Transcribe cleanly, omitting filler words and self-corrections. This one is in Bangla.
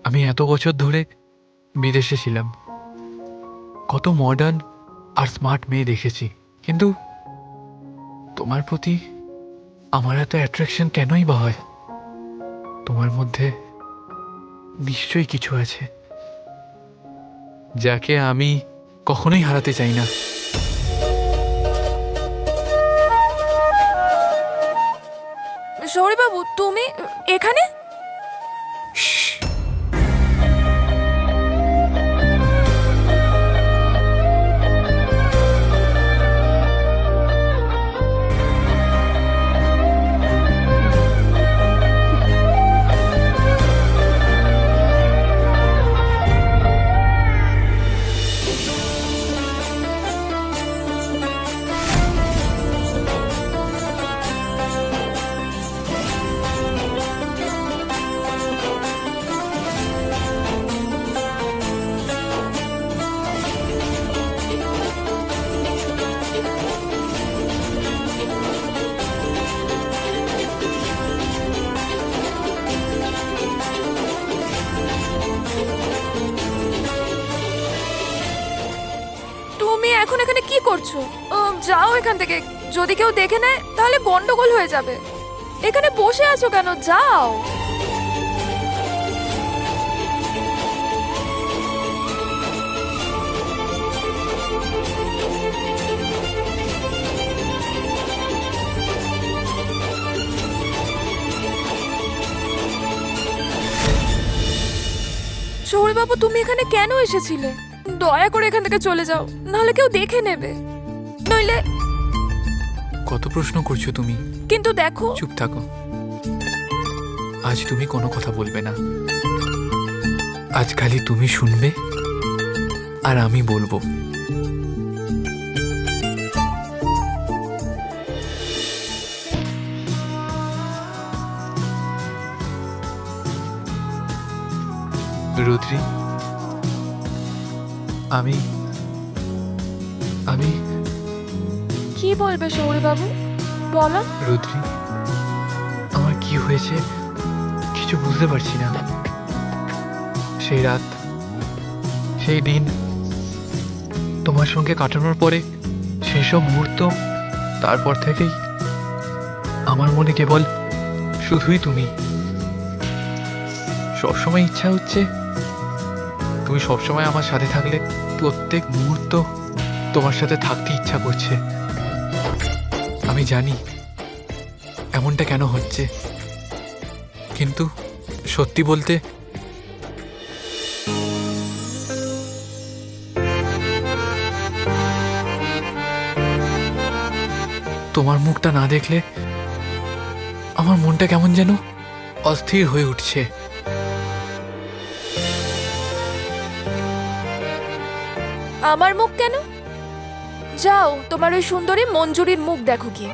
আমি এত বছর ধরে বিদেশে ছিলাম, কত মডার্ন আর স্মার্ট মেয়ে দেখেছি, কিন্তু তোমার প্রতি আমার এত অ্যাট্রাকশন কেনই বা হয়? তোমার মধ্যে নিশ্চয়ই কিছু আছে যাকে আমি কখনোই হারাতে চাই না। শৌরিবাবু, তুমি এখানে? তুমি এখন এখানে কি করছো? যাও এখান থেকে। যদি কেউ দেখে নেয় তাহলে গন্ডগোল হয়ে যাবে। এখানে বসে আছো কেন? যাও। শৌরিবাবু, তুমি এখানে কেন এসেছিলে? দয়া করে এখান থেকে চলে যাও, নাহলে কেউ দেখে নেবে। নইলে কত প্রশ্ন করছো তুমি? কিন্তু দেখো। চুপ থাকো। আজ তুমি কোনো কথা বলবে না। আজ খালি তুমি শুনবে আর আমি বলবো। রুদ্রি, আমি আমি কি বলবে শৌরিবাবু? বলো। রুদ্রি, আমার কি হয়েছে কিছু বুঝতে পারছি না। সেই রাত, সেই দিন তোমার সঙ্গে কাটানোর পরে সেসব মুহূর্ত, তারপর থেকেই আমার মনে কেবল শুধুই তুমি। সবসময় ইচ্ছা হচ্ছে তুমি সবসময় আমার সাথে থাকলে। প্রত্যেক মুহূর্ত তোমার সাথে থাকতে ইচ্ছা করছে। আমি জানি এমনটা কেন হচ্ছে, কিন্তু সত্যি বলতে তোমার মুখটা না দেখলে আমার মনটা কেমন যেন অস্থির হয়ে উঠছে। আমার মুখ কেন? যাও, তোমার ওই সুন্দরী মঞ্জুরির মুখ দেখো গিয়ে।